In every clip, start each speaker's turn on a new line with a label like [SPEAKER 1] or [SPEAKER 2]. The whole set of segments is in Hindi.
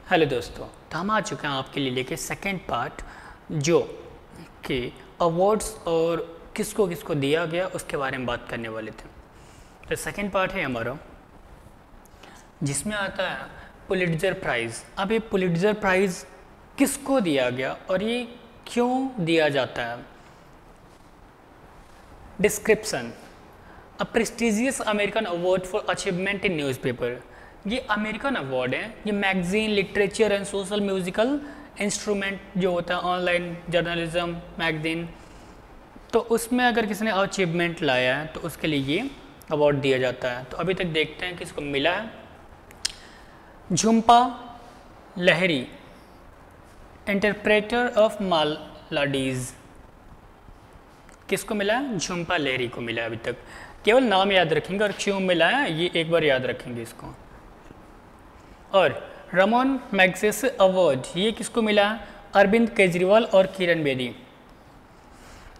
[SPEAKER 1] हेलो दोस्तों, तो हम आ चुके हैं आपके लिए लेके सेकंड पार्ट जो कि अवार्ड्स और किसको किसको दिया गया उसके बारे में बात करने वाले थे। तो सेकंड पार्ट है हमारा जिसमें आता है पुलिट्जर प्राइज़। अब ये पुलिट्जर प्राइज़ किसको दिया गया और ये क्यों दिया जाता है। Description: a prestigious American award for achievement in newspaper. ये अमेरिकन अवार्ड है, ये magazine, literature and social musical instrument जो होता है, ऑनलाइन जर्नलिज्म मैगजीन, तो उसमें अगर किसी ने अचीवमेंट लाया है तो उसके लिए ये अवार्ड दिया जाता है। तो अभी तक देखते हैं किसको मिला है। झुम्पा लहरी, इंटरप्रेटर ऑफ मालाडीज, किसको मिला है? झुम्पा लहरी को मिला है। अभी तक केवल नाम याद रखेंगे और क्यों मिला है ये एक बार याद रखेंगे इसको। और रमोन मैग्सेसे अवार्ड ये किसको मिला? अरविंद केजरीवाल और किरण बेदी।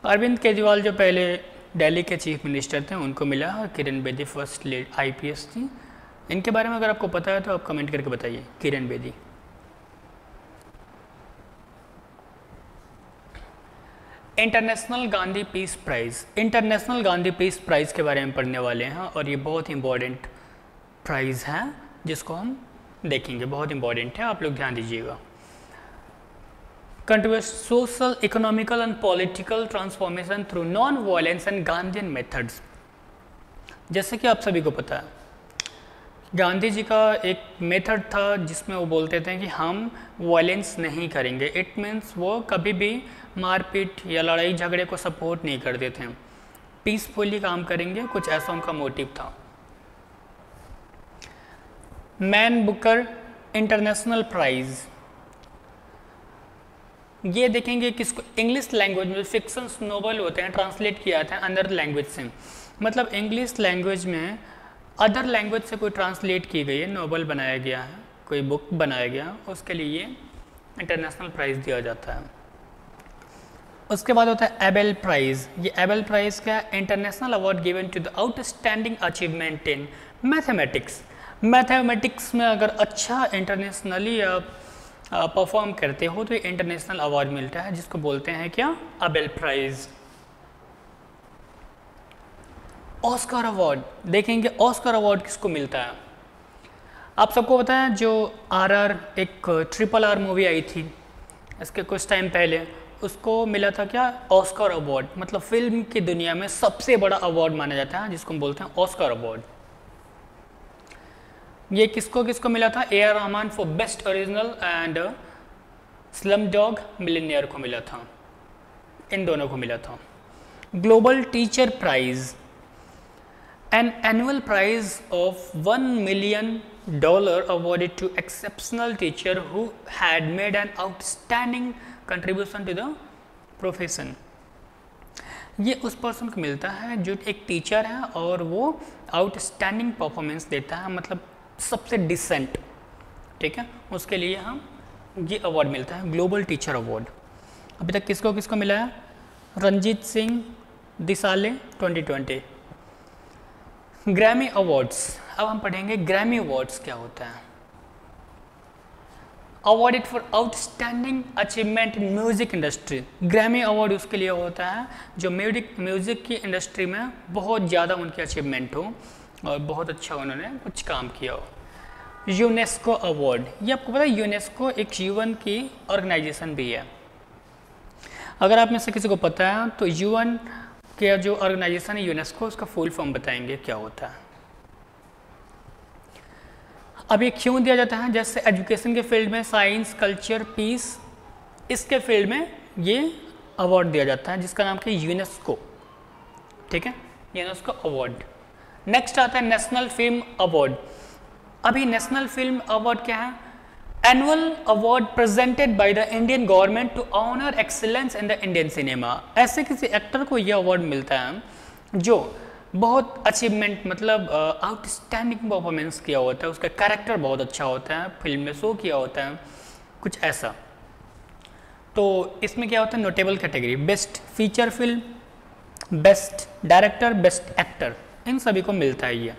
[SPEAKER 1] अरविंद केजरीवाल जो पहले दिल्ली के चीफ मिनिस्टर थे उनको मिला और किरण बेदी फर्स्ट IPS थी। इनके बारे में अगर आपको पता है तो आप कमेंट करके बताइए। Kiran Bedi. International Gandhi peace prize. International Gandhi peace prize के बारे में पढ़ने वाले हैं और ये बहुत इंपॉर्टेंट प्राइज़ है जिसको हम देखेंगे, बहुत इंपॉर्टेंट है, आप लोग ध्यान दीजिएगा। Contribute social, economical and political transformation through non violence and Gandhian methods. जैसे कि आप सभी को पता है गांधी जी का एक मेथड था जिसमें वो बोलते थे कि हम वायलेंस नहीं करेंगे। इट मीन्स वो कभी भी मारपीट या लड़ाई झगड़े को सपोर्ट नहीं करते थे, पीसफुली काम करेंगे, कुछ ऐसा उनका मोटिव था। मैन बुकर इंटरनेशनल प्राइज़, ये देखेंगे किसको? इंग्लिश लैंग्वेज में फिक्शंस नोवेल होते हैं ट्रांसलेट किया था अदर लैंग्वेज से, मतलब इंग्लिश लैंग्वेज में अदर लैंग्वेज से कोई ट्रांसलेट की गई है, नोवेल बनाया गया है, कोई बुक बनाया गया, उसके लिए इंटरनेशनल प्राइज़ दिया जाता है। उसके बाद होता है एबेल प्राइज़। ये एबेल प्राइज़ क्या है? International award given to the outstanding achievement in mathematics. Mathematics में अगर अच्छा इंटरनेशनली परफॉर्म करते हो तो ये इंटरनेशनल अवार्ड मिलता है जिसको बोलते हैं क्या? Abel prize. ऑस्कर अवार्ड देखेंगे, ऑस्कर अवार्ड किसको मिलता है? आप सबको पता है जो RR एक RRR मूवी आई थी इसके कुछ टाइम पहले, उसको मिला था क्या? Oscar award. मतलब फिल्म की दुनिया में सबसे बड़ा अवार्ड माना जाता है जिसको हम बोलते हैं ऑस्कर अवार्ड। ये किसको किसको मिला था? AR Rahman for best original and Slumdog Millionaire को मिला था, इन दोनों को मिला था। Global teacher prize, an annual prize of $1 million awarded to exceptional teacher who had made an outstanding contribution to the profession। ये उस पर्सन को मिलता है जो एक टीचर है और वो आउटस्टैंडिंग परफॉर्मेंस देता है, मतलब सबसे डिसेंट, ठीक है, उसके लिए हम ये अवार्ड मिलता है, ग्लोबल टीचर अवार्ड। अभी तक किसको किसको मिला है? रंजीत सिंह दिसाले 2020। ग्रैमी अवार्ड्स, अब हम पढ़ेंगे ग्रैमी अवार्ड्स क्या होता है। Awarded for outstanding achievement in music industry. Grammy award उसके लिए होता है जो म्यूजिक की इंडस्ट्री में बहुत ज़्यादा उनकी अचीवमेंट हो और बहुत अच्छा उन्होंने कुछ काम किया हो। यूनेस्को अवार्ड, ये आपको पता है यूनेस्को एक UN की ऑर्गेनाइजेशन भी है। अगर आप में से किसी को पता है तो UN के जो ऑर्गेनाइजेशन है यूनेस्को, उसका फुल फॉर्म बताएंगे क्या होता है। अब ये क्यों दिया जाता है? जैसे एजुकेशन के फील्ड में, साइंस, कल्चर, पीस, इसके फील्ड में ये अवार्ड दिया जाता है जिसका नाम है यूनेस्को, ठीक है, यूनेस्को अवार्ड। नेक्स्ट आता है नेशनल फिल्म अवार्ड। अभी नेशनल फिल्म अवार्ड क्या है? Annual award presented by the Indian government to honour excellence in the Indian cinema. ऐसे किसी एक्टर को यह अवार्ड मिलता है जो बहुत अचीवमेंट, मतलब आउटस्टैंडिंग परफॉर्मेंस किया होता है, उसका कैरेक्टर बहुत अच्छा होता है, फिल्म में शो किया होता है, कुछ ऐसा। तो इसमें क्या होता है? Notable category, best feature film, best director, best actor, इन सभी को मिलता है ये।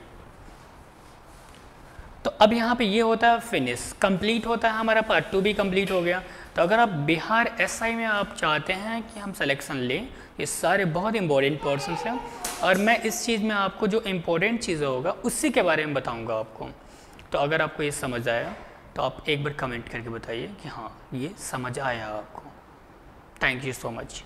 [SPEAKER 1] तो अब यहाँ पे ये होता है फिनिश, कंप्लीट होता है हमारा पार्ट 2 भी कंप्लीट हो गया। तो अगर आप बिहार एसआई में आप चाहते हैं कि हम सिलेक्शन लें, ये सारे बहुत इंपॉर्टेंट पर्सन्स हैं और मैं इस चीज़ में आपको जो इम्पोर्टेंट चीज़ें होगा उसी के बारे में बताऊंगा आपको। तो अगर आपको ये समझ आया तो आप एक बार कमेंट करके बताइए कि हाँ ये समझ आया आपको। Thank you so much.